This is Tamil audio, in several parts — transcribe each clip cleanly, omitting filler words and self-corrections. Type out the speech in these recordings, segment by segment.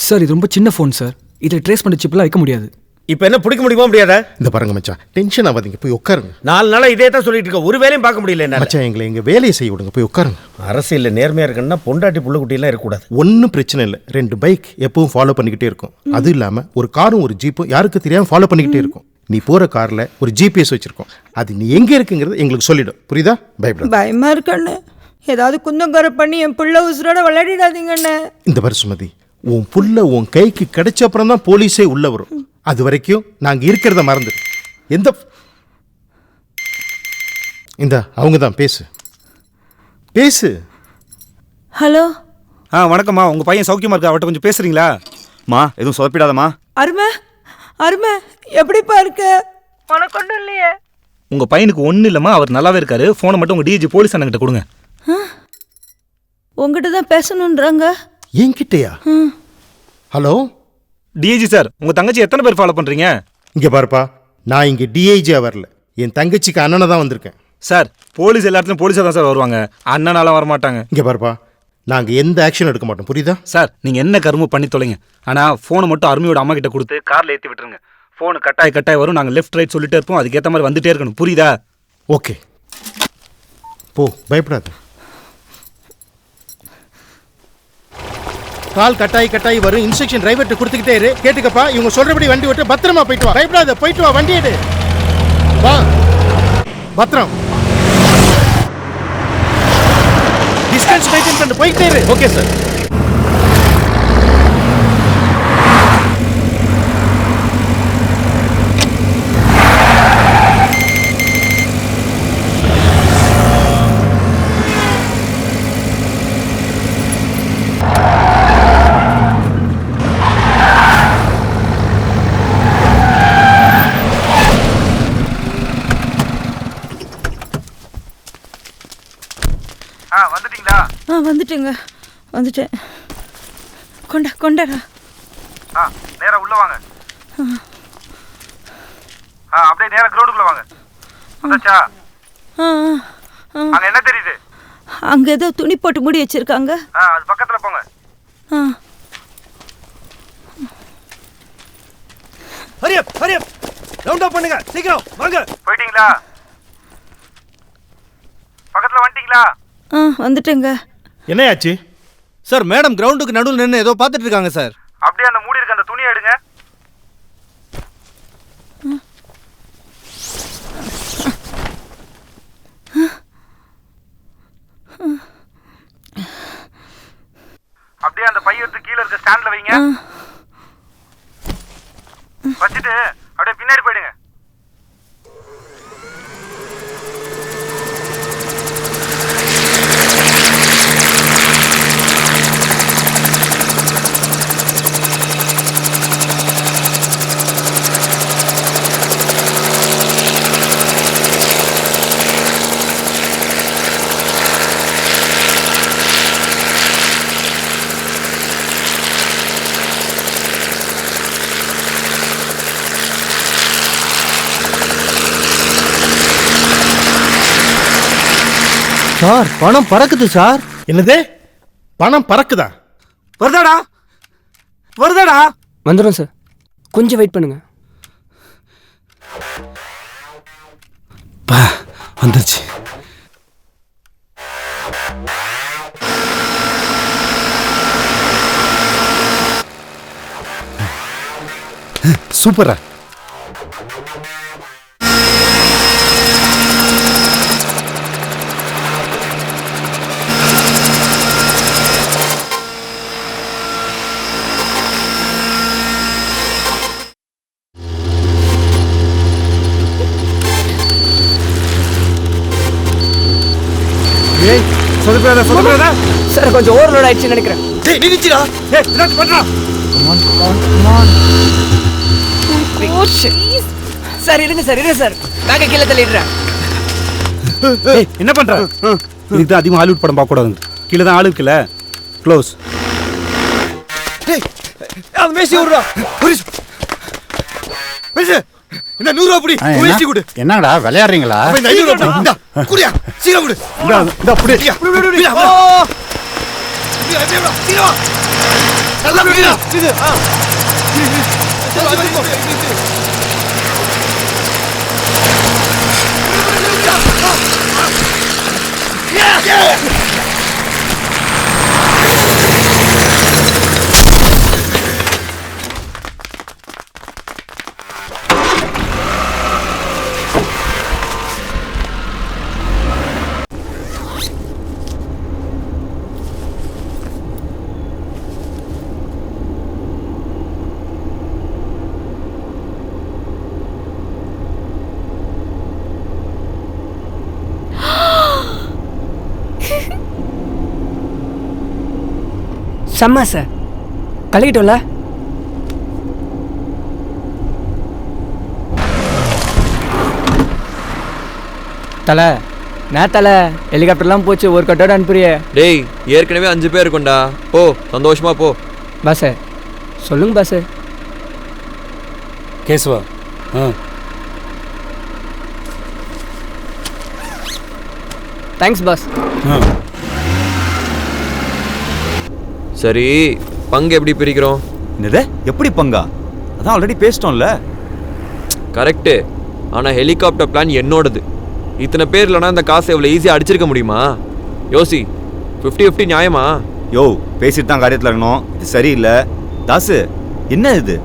சார் இது ரொம்ப சின்ன ஃபோன் சார். இதில் ட்ரேஸ் பண்ண சிப்லாம் வைக்க முடியாது. இப்போ என்ன பிடிக்க முடியுமா முடியாதா? இந்த பாருங்க மச்சான், டென்ஷன் ஆகாதீங்க, போய் உட்காருங்க. 4 நாளாக இதே தான் சொல்லிட்டு இருக்க, ஒரு வேலையும் பார்க்க முடியல என்ன மச்சான் எங்களை எங்கள் வேலையை செய்ய விடுங்க, போய் உட்காருங்க. அரசியலில் நேர்மையாக இருக்குன்னா பொண்டாட்டி புள்ளுக்குட்டியெல்லாம் இருக்கக்கூடாது. ஒன்றும் பிரச்சனை இல்லை, 2 பைக் எப்பவும் ஃபாலோ பண்ணிக்கிட்டே இருக்கும். அது இல்லாமல் ஒரு காரும் ஒரு ஜீப்பும் யாருக்கு தெரியாமல் ஃபாலோ பண்ணிக்கிட்டே இருக்கும். நீ போகிற காரில் ஒரு ஜிபிஎஸ் வச்சுருக்கோம், அது நீ எங்கே இருக்குங்கிறது எங்களுக்கு சொல்லிடும், புரியுதா? பயப்பட பயமாக இருக்கண்ணே, ஏதாவது குந்தங்கரை பண்ணி என் பிள்ளை உசுரோட விளையாடிடாதீங்கண்ணே. இந்த வருஷமதி உன் புள்ள உன் கைக்கு கிடைச்ச அப்புறம் தான் போலீஸே உள்ள வரும். அது வரைக்கும் நாங்கள் இருக்கிறத மறந்துடு. இந்த அவங்க தான், பேசு பேசு. ஹலோ. வணக்கம்மா, உங்கள் பையன் சௌக்கியமாக இருக்கா? அவட்ட கொஞ்சம் பேசுகிறீங்களா? மா எதுவும் சொதப்பிடாதம்மா. அருமை அருமை, எப்படிப்பா இருக்க? உனக்கு ஒன்றும் இல்லையே? உங்கள் பையனுக்கு ஒன்றும் இல்லைம்மா, அவர் நல்லாவே இருக்காரு. ஃபோனை மட்டும் உங்கள் டிஜி போலீஸ் அண்ணங்கிட்ட கொடுங்க. உங்ககிட்ட தான் பேசணுன்றாங்க. என்கிட்டயா? ஹலோ டிஐஜி சார், உங்கள் தங்கச்சி எத்தனை பேர் ஃபாலோ பண்ணுறீங்க? இங்கே பாருப்பா, நான் இங்கே டிஐஜியாக வரல, என் தங்கச்சிக்கு அண்ணனை தான் வந்திருக்கேன். சார் போலீஸ் எல்லா இடத்துலையும் போலீஸாக தான் சார் வருவாங்க, அண்ணனால வரமாட்டாங்க. இங்கே பாருப்பா, நாங்கள் எந்த ஆக்ஷன் எடுக்க மாட்டோம், புரியுதா? சார் நீங்கள் என்ன கருமம் பண்ணி தொலைங்க, ஆனால் ஃபோனை மட்டும் அருமையோட அம்மா கிட்ட கொடுத்து காரில் ஏற்றி விட்டுருங்க. ஃபோனு கட்டாய் வரும், நாங்கள் லெஃப்ட் ரைட் சொல்லிட்டே இருப்போம், அதுக்கேற்ற மாதிரி வந்துட்டே இருக்கணும், புரியுதா? ஓகே போ, பயப்படாத. கால் கட்டாய் வரும், இன்ஸ்ட்ரக்ஷன் டிரைவர்கிட்ட கொடுத்துக்கிட்டே இரு. கேட்டுக்கப்பா, இவங்க சொல்றபடி வண்டி விட்டு பத்திரமா போயிட்டு வா. பயப்படாத, போயிட்டு வா, வண்டி எடு, வா, பத்திரம். டிஸ்டன்ஸ் மெயின்டைன் பண்ணி போயிட்டே இரு. Okay sir. வந்துட்டீங்களா? வந்துட்டேங்க, வந்துட்டேன். கொண்டாடா. நேரா உள்ள வாங்க. அப்படியே நேரா கிரவுண்டுக்குள்ள வாங்க. வந்துச்சா? அங்க என்ன தெரியுது? அங்க ஏதோ துணி போட்டு மூடி வச்சிருக்காங்க. அது பக்கத்துல போங்க. ஹரி அப் ரவுண்ட் அப் பண்ணுங்க, சீக்கிரம் வாங்க. போயிட்டீங்களா? பக்கத்துல வந்துட்டீங்களா? வந்துட்டேங்க. என்னையாச்சு சார்? மேடம் கிரவுண்டுக்கு நடுவில் நின்று ஏதோ பார்த்துட்டு இருக்காங்க சார். அப்படியே அந்த மூடி இருக்க அந்த துணியை எடுங்க. அப்படியே அந்த பைய எடுத்து கீழே இருக்க ஸ்டாண்ட்ல வைங்க. வச்சுட்டு அப்படியே பின்னாடி போயிடுங்க. சார் பணம் பறக்குது சார். என்னது? பணம் பறக்குதா? வருதாடா? வந்துடும் சார், கொஞ்சம் வெயிட் பண்ணுங்க. வந்துருச்சு. சூப்பரா. சொதப்பிடாத. சார் கொஞ்சம் ஓவர்லோட் ஆயிடுச்சுன்னு நினைக்கிறேன். டேய் நிறுத்திடா. ஏதாச்சும் பண்றா. சார் இருங்க சார், பேக்கை கீழே தள்ளிடுறேன். என்ன பண்ற? இதுக்கு தான் அதிகமாக ஹாலிவுட் படம் பார்க்க கூடாது. கீழே தான் ஆளு இருக்குல்ல. க்ளோஸ். டேய் அது மேசி விடுறா. பேசு. இந்த 100 ரூபா புடி, மேசி கொடு. என்னடா விளையாடுறீங்களா? இந்த 500 ரூபா புடி. இந்தா குடியா, சீக்கிரம் கொடு. இந்த அப்படியே சீக்கிரம் வா. செம்ம சார் கலக்கிட்டோம்ல. தலை நான் தலை ஹெலிகாப்டர்லாம் போச்சு, ஒரு கட்டோட அனுப்புறிய. டேய் ஏற்கனவே 5 பேர் இருக்கும்டா, போ சந்தோஷமா போ. பாஸு சொல்லுங்க பாஸு. Keshava thanks pass. சரி பங்கு எப்படி பிரிக்கிறோம்? என்னது எப்படி பங்கா? அதான் ஆல்ரெடி பேசிட்டோம்ல. கரெக்டு, ஆனால் ஹெலிகாப்டர் பிளான் என்னோடது. இத்தனை பேர் இல்லைனா இந்த காசை இவ்வளோ ஈஸியாக அடிச்சிருக்க முடியுமா? யோசி, 50-50 நியாயமா? யோ பேசிட்டு தான் காரியத்தில் இருக்கணும், இது சரியில்லை. தாசு என்ன இது?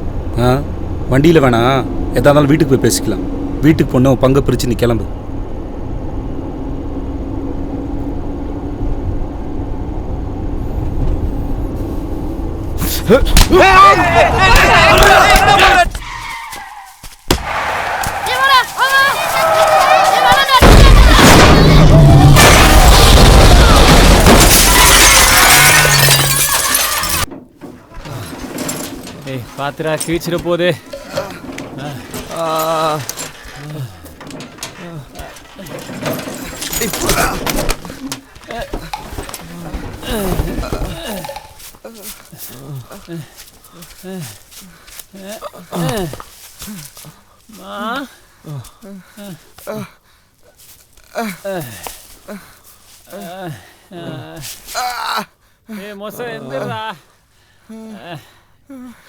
வண்டியில் வேணாம், எதா இருந்தாலும் வீட்டுக்கு போய் பேசிக்கலாம். வீட்டுக்கு பொண்ணு பங்கை பிரித்து நீ கிளம்பு. பாத்துரா கீச்சிட போதே. மோசம் எந்திரா.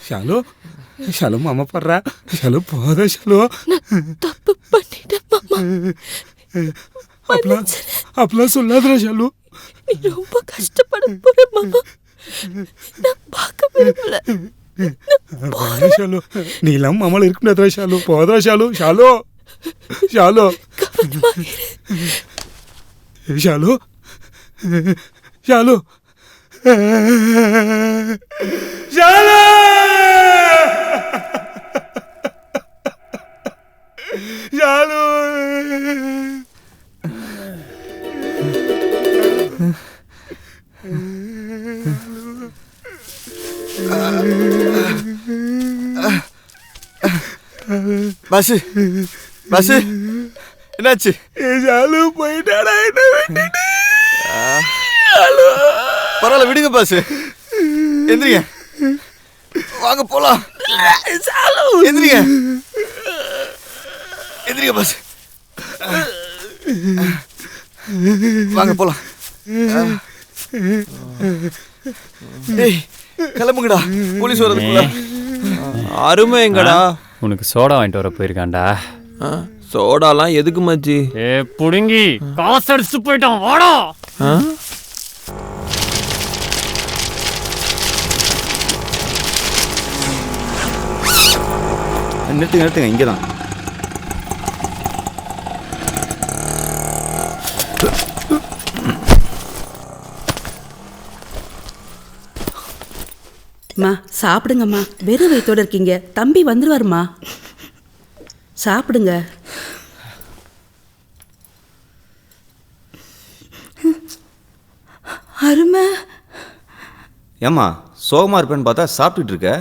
ஷாலு ஷாலு மாமா படுறா. ஷாலு போத ஷாலு. தப்பு பண்ணிட்டேன் மாமா. அப்பெல்லாம் சொல்லாதடா ஷாலு. நீ ரொம்ப கஷ்டப்பட போற மாமா. நான் பார்க்க விரும்பல. ஷாலு நீ எல்லாம் மாமால இருக்க முடியாதா ஷாலு? போதா ஷாலு. ஷாலு ஷாலு ஷாலு ஷாலு ஷாலு ஷாலு. பஸ்ஸு பஸ்ஸு என்னாச்சு? ஷாலு போயிட்டாடா, என்ன விட்டுட்டு. பரவாயில்ல விடுங்க பாஸ், எந்திரிங்க வாங்க போலாம். எந்திரிங்க எந்திரிங்க பாஸ், வாங்க போலாம். ஏய் கிளம்புங்கடா, போலீஸ் வரதுக்குள்ள. அருமை எங்கடா? உனக்கு சோடா வாங்கிட்டு வர போயிருக்கான்டா. சோடாலாம் எதுக்கு மச்சி? புடுங்கி காசு அடிச்சு போயிட்டான். வாடா. நிறுத்துங்க நிறுத்துங்க, இங்கே தான். மா சாப்பிடுங்கம்மா. வெறும் வயிற்றோட இருக்கீங்க. தம்பி வந்துருவாருமா, சாப்பிடுங்க. அருமை. ஏம்மா சோகமாக இருப்பேன்னு பார்த்தா சாப்பிட்டுட்டு இருக்க.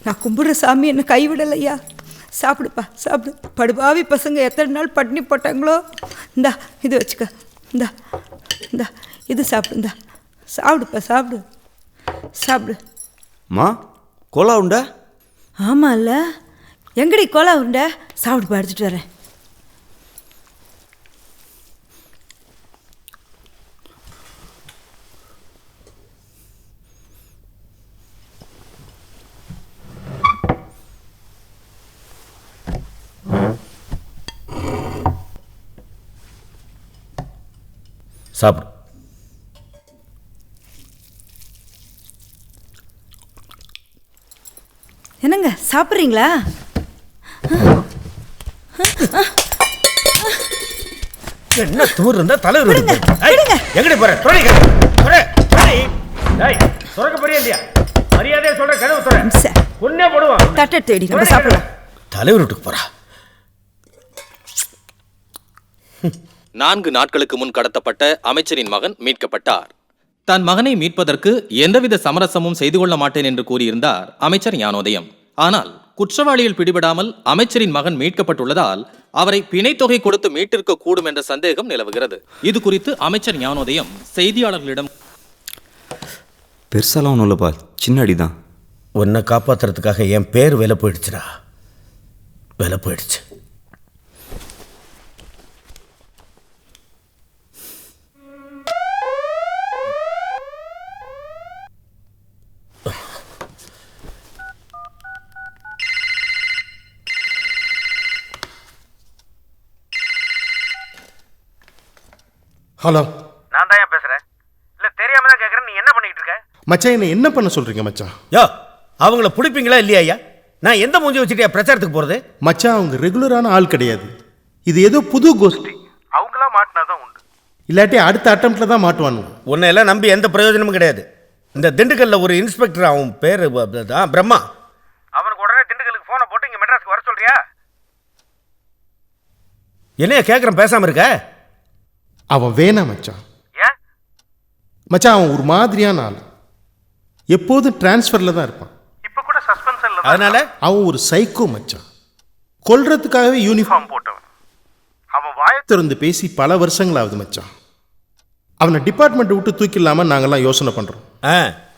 நான் கும்பிடுற சாமி என்னை கைவிடலையா. சாப்பிடுப்பா சாப்பிடு. படுபாவி பசங்க எத்தனை நாள் பட்டினி போட்டாங்களோ. இந்தா இது வச்சுக்க. இந்தா இந்தா இது சாப்பிடு. இந்தா சாப்பிடுப்பா சாப்பிடு சாப்பிடு. மா கோலா உண்டா? ஆமாம்ல, எங்கடி கோலா உருண்டை? சாப்பிடுப்பா, எடுத்துகிட்டு வரேன். சாப்பிடு. என்னங்க சாப்பிட்றீங்களா? என்ன தூர் இருந்தா தலைவர் எங்கடி போற? சுரக்க போறியா இல்லையா? மரியாதையா சொல்ற, கதவு துற. பொண்ணே போடுவான். தட்டை தேடி நம்ம சாப்பிடலாம். தலைவர் வீட்டுக்கு போறா. 4 நாட்களுக்கு முன் கடத்தப்பட்ட அமைச்சரின் மகன் மீட்கப்பட்டார். தன் மகனை மீட்பதற்கு எந்தவித சமரசமும் செய்து கொள்ள மாட்டேன் என்று கூறியிருந்தார் அமைச்சர் ஞானோதயம். ஆனால் குற்றவாளியில் பிடிபடாமல் அமைச்சரின் மகன் மீட்கப்பட்டுள்ளதால் அவரை பிணைத்தொகை கொடுத்து மீட்டிருக்க கூடும் என்ற சந்தேகம் நிலவுகிறது. இது குறித்து அமைச்சர் ஞானோதயம் செய்தியாளர்களிடம், பெருசாலாம் ஒன்றும் இல்லைப்பா, சின்ன அடிதான். உன்னை காப்பாத்துறதுக்காக என் பேர் விலை போயிடுச்சுடா, விலை போயிடுச்சு. ஹலோ, நான் தான் பேசுறேன். இல்ல தெரியாம தான் கேக்குறேன். நீ என்ன பண்ணிட்டு இருக்க? மச்சான் என்ன என்ன பண்ண சொல்றீங்க மச்சான்? யோ, அவங்கள பிடிப்பீங்களா இல்லையா ஐயா? நான் எந்த மூஞ்சி வச்சுட்டியா பிரச்சாரத்துக்கு போறது? மச்சான் அவங்க ரெகுலரான ஆள் கிடையாது. இது ஏதோ புது கோஷ்டி. அவங்களா மாட்டினாதான் உண்டு, இல்லாட்டி அடுத்த அட்டம்ப்ட்ல தான் மாட்டுவானுங்க. உன்னை எல்லாம் நம்பி எந்த பிரயோஜனமும் கிடையாது. இந்த திண்டுக்கல்ல ஒரு இன்ஸ்பெக்டர், அவன் பேரு பிரம்மா, அவனுக்கு உடனே திண்டுக்கலுக்கு போனை போட்டு இங்க மெட்ராஸ்க்கு வர சொல்றியா? என்னைய கேட்குறேன், பேசாம இருக்க? அவன் வேணாம் மச்சான். ஏன் மச்சான் அவன் ஒரு மாதிரியான ஆள், எப்போதும் டிரான்ஸ்ஃபர்ல தான் இருப்பான். இப்ப கூட சஸ்பென்ஷன்ல, அதனால அவன் ஒரு சைக்கோ மச்சான். கொல்றதுக்காகவே யூனிஃபார்ம் போட்டவன். அவன் வாயை திறந்து பேசி பல வருஷங்கள் ஆகுது மச்சான். அவனை டிபார்ட்மெண்ட் விட்டு தூக்கிடலாம நாங்கெல்லாம் யோசனை பண்றோம்.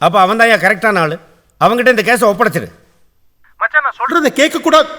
அப்ப அவன் தான் கரெக்டான ஆளு. அவங்ககிட்ட இந்த கேஸை ஒப்படைச்சிரு மச்சான். நான் சொல்றதை கேட்க கூடாது.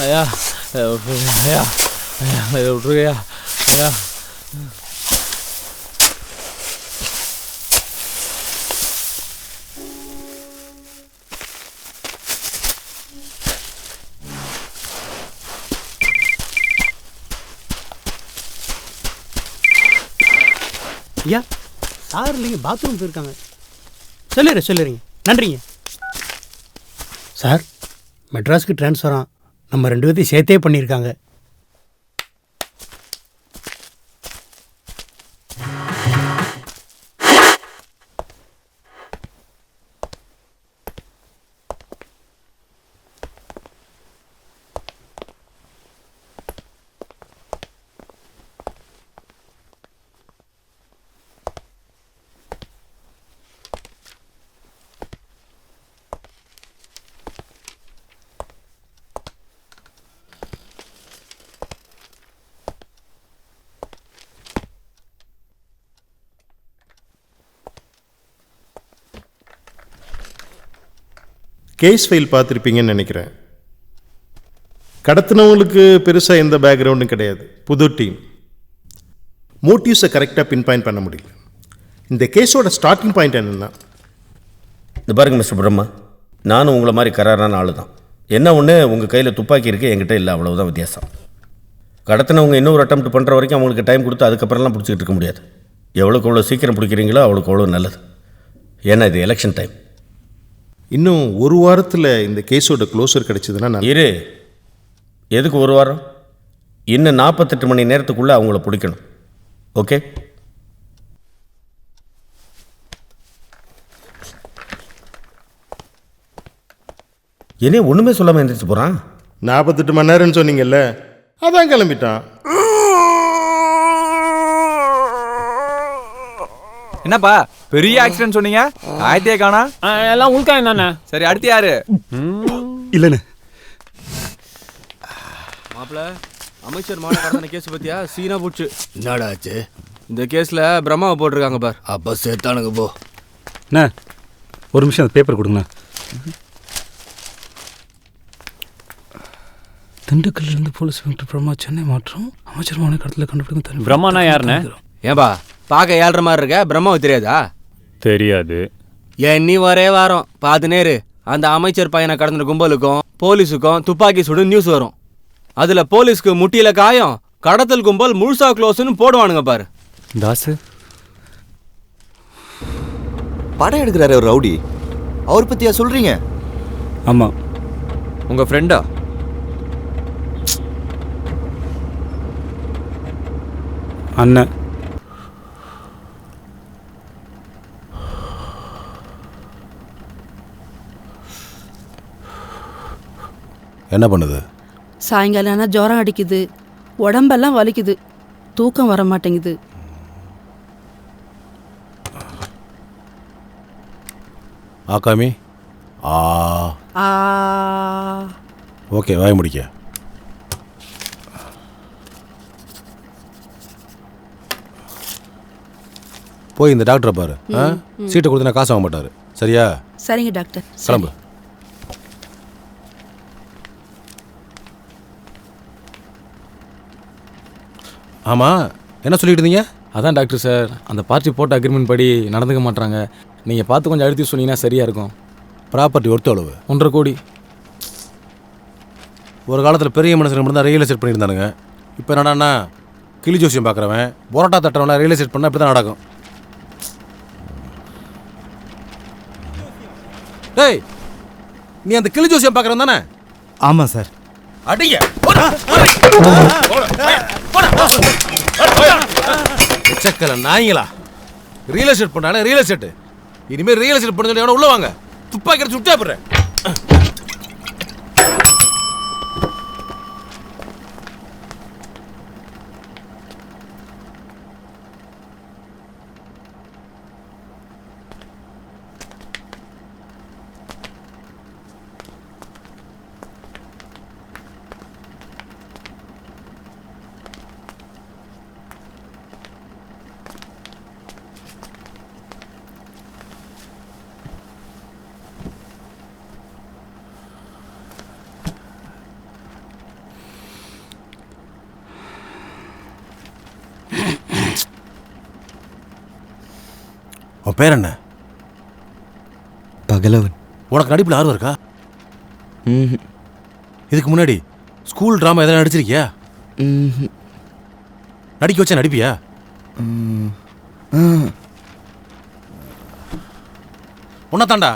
ஐயா ஐயா ஐயா விட்டுருக்கையா ஐயா. ஐயா சார் இல்லைங்க, பாத்ரூம் போயிருக்காங்க. சொல்லிடுறீங்க. நன்றிங்க சார். மெட்ராஸ்க்கு ட்ரான்ஸ்ஃபராக நம்ம 2 பேர்த்தையும் சேர்த்தே பண்ணியிருக்காங்க. கேஸ் ஃபைல் பார்த்துருப்பீங்கன்னு நினைக்கிறேன். கடத்தினவங்களுக்கு பெருசாக எந்த பேக்ரவுண்டும் கிடையாது, புது டீம். மோட்டிவ்ஸை கரெக்டாக பின் பாயிண்ட் பண்ண முடியல. இந்த கேஸோட ஸ்டார்டிங் பாயிண்ட் என்னென்னா, இந்த பாருங்க மிஸ்டர் பிரம்மா, நானும் உங்களை மாதிரி கராரான ஆள் தான். என்ன ஒன்று, உங்கள் கையில் துப்பாக்கி இருக்குது, என்கிட்ட இல்லை, அவ்வளவுதான் வித்தியாசம். கடத்தினவங்க இன்னொரு அட்டெம்ப்ட் பண்ணுற வரைக்கும் அவங்களுக்கு டைம் கொடுத்து அதுக்கப்புறம்லாம் பிடிச்சிக்கிட்டு இருக்க முடியாது. எவ்வளோக்கு எவ்வளோ சீக்கிரம் பிடிக்கிறீங்களோ அவ்வளோக்கு எவ்வளோ நல்லது. ஏன்னா இது எலெக்ஷன் டைம். இன்னும் ஒரு வாரத்தில் இந்த கேஸோட க்ளோசர் கிடைச்சதுன்னா நான் இரு, எதுக்கு ஒரு வாரம்? இன்னும் 48 மணி நேரத்துக்குள்ளே அவங்கள பிடிக்கணும். ஓகே? என்ன ஒன்றுமே சொல்லாமல் எந்திரிச்சு போகிறான்? 48 மணி நேரம்னு சொன்னீங்கல்ல, அதான் கிளம்பிட்டான். என்னப்பா பெரிய ஆக்சிடென்ட் சொன்னீங்க, ஆயத்தையே காணா? எல்லாம் உள்காயம் தானே. சரி, அடுத்து யாரு? இல்லைண்ணே. மாப்பிள்ள, அமைச்சர் மான கடத்தின கேஸ் பத்தியா சீனா போச்சு. என்னடா ஆச்சு? இந்த கேஸ்ல பிரம்மாவை போட்டிருக்காங்க பார். அப்போ சேர்த்தானுங்க போ. அண்ணா ஒரு நிமிஷம் அந்த பேப்பர் கொடுங்கண்ணா. திண்டுக்கல்லிருந்து போலீஸ் இன்ஸ்பெக்டர் பிரம்மா சென்னை மாற்றம் அமைச்சர் மான கடத்தில் கண்டுபிடிக்கும். பிரம்மானா யாருண்ணே? ஏன்பா பார்க்க ஏழ்ற மாதிரி இருக்க, பிரம்மாவை தெரியாதா? தெரியாது. ஏன் நீ ஒரே வாரம் பாத்துனேரு, அந்த அமைச்சர் பையனை கடந்த கும்பலுக்கும் போலீஸுக்கும் துப்பாக்கி சுடு நியூஸ் வரும். அதுல போலீஸ்க்கு முட்டியில காயம், கடத்தல் கும்பல் முழுசா க்ளோஸ்னு போடுவானுங்க பாரு. தாசு படம் எடுக்கிறாரு ஒரு ரவுடி, அவர் பத்தியா சொல்றீங்க? ஆமாம். உங்க ஃப்ரெண்டா? அண்ணன். என்ன பண்ணுது? சாயங்காலம் ஆனால் ஜுரம் அடிக்குது, உடம்பெல்லாம் வலிக்குது, தூக்கம் வர மாட்டேங்குது. ஆகாமி ஆ ஓகே, வாய முடிக்க. போய் இந்த டாக்டரை பாரு. சீட்டை கொடுத்தா காசு வாங்க மாட்டாரு. சரியா? சரிங்க டாக்டர். கிளம்பு. ஆமாம், என்ன சொல்லிட்டு இருந்தீங்க? அதான் டாக்டர் சார், அந்த பார்ட்டி போட்ட அக்ரிமெண்ட் படி நடந்துக்க மாட்டாங்க. நீங்கள் பார்த்து கொஞ்சம் அழுத்தி சொன்னீங்கன்னா சரியாக இருக்கும். ப்ராப்பர்ட்டி ஒர்த்து எவ்வளவு? 1.5 கோடி. ஒரு காலத்தில் பெரிய மனுஷன் மட்டும் தான் ரியல் எஸ்டேட் பண்ணியிருந்தானுங்க. இப்போ என்னடான்னா கிளி ஜோசியம் பார்க்குறவன் பொரோட்டா தட்டவனா ரியல் எஸ்டேட் பண்ணால் இப்படி தான் நடக்கும். டேய், நீ அந்த கிளி ஜோசியம் பார்க்குறவன் தானே? ஆமாம் சார். அடிங்க. எச்சக்கல நாய்ங்களா, ரியல் எஸ்டேட் பண்ணாலே ரியல் எஸ்டேட். இனிமேல் ரியல் எஸ்டேட் பண்ண சொல்லி எவனா உள்ள வாங்க, துப்பாக்கி எடுத்து சுட்டா போடுறேன். உன் பேர் என்ன? பகலவன். உனக்கு நடிப்பில் ஆர்வம் இருக்கா? இதுக்கு முன்னாடி ஸ்கூல் ட்ராமா எதனா நடிச்சிருக்கியா? நடிக்க வச்சா நடிப்பியா? உன்னதாண்டா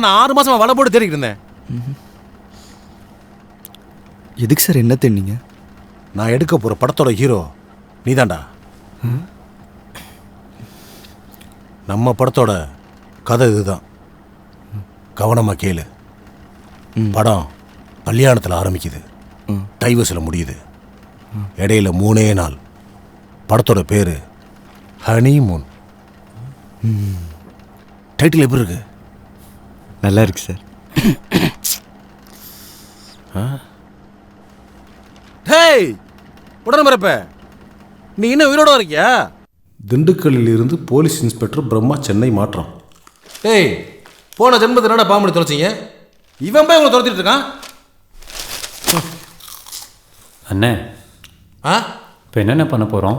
நான் 6 மாசமா வலை போட்டு தேடிக்கிட்டு இருந்தேன். எதுக்கு சார் என்ன தேடினீங்க? நான் எடுக்க போகிற படத்தோட ஹீரோ நீதாண்டா. நம்ம படத்தோட கதை இதுதான், கவனமாக கேளு. படம் கல்யாணத்தில் ஆரம்பிக்குது, டைவர்ஸில் முடியுது, இடையில 3 நாள். படத்தோட பேர் ஹனிமூன். டைட்டில் எப்படி இருக்கு? நல்லா இருக்கு சார். ஹேய், உடனே மறப்ப, நீ இன்னும் உயிரோட இருக்கியா? திண்டுக்கல்லில் இருந்து போலீஸ் இன்ஸ்பெக்டர் பிரம்மா சென்னை மாற்றம். ஏய், போன ஜென்மத்தில் என்னடா பாம்பு தொலைச்சிங்க? இவன் போய் உங்களை துரத்திட்டு இருக்கான். அண்ணே, இப்போ என்னென்ன பண்ண போகிறோம்?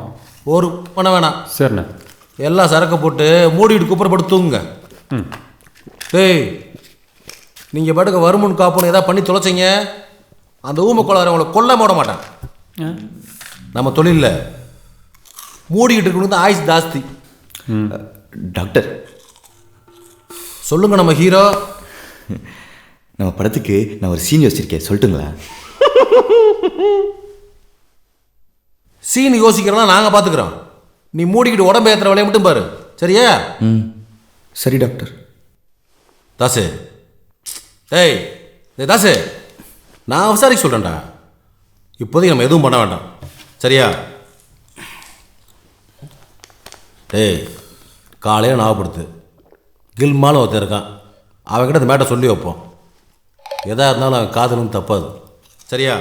ஒரு பண்ண வேணாம். சரிண்ணே. எல்லாம் சரக்கு போட்டு மூடிட்டு குப்புறப்பட்டு தூங்குங்க. டேய், நீங்கள் பாட்டுக்கு வருமுன் காப்புன்னு ஏதாவது பண்ணி தொலைச்சிங்க, அந்த ஊமை கொள்ளார உங்களை கொல்ல போட மாட்டான். நம்ம தொழிலில் மூடிக்கிட்டு இருக்கணும் தான் ஆயுஸ் ஜாஸ்தி. டாக்டர் சொல்லுங்க நம்ம ஹீரோ. நம்ம படத்துக்கு நான் ஒரு சீன் யோசிச்சிருக்கேன், சொல்லட்டுங்களா? சீன் யோசிக்கிறோம்னா நாங்கள் பார்த்துக்குறோம். நீ மூடிக்கிட்டு உடம்பு ஏற்றுற வேலையை மட்டும் பாரு, சரியா? சரி டாக்டர். தாசு, டேய் தாசு, நான் விசாரிக்க சொல்கிறேன்டா. இப்போதைக்கு நம்ம எதுவும் பண்ண வேண்டாம், சரியா? டேய், காலையில் ஞாபகப்படுத்து. கில்மாலும் ஒருத்தன் இருக்கான், அவன்கிட்ட இந்த மேட்டை சொல்லி வைப்போம். எதாக இருந்தாலும் அவன் காதலும் தப்பாது, சரியா?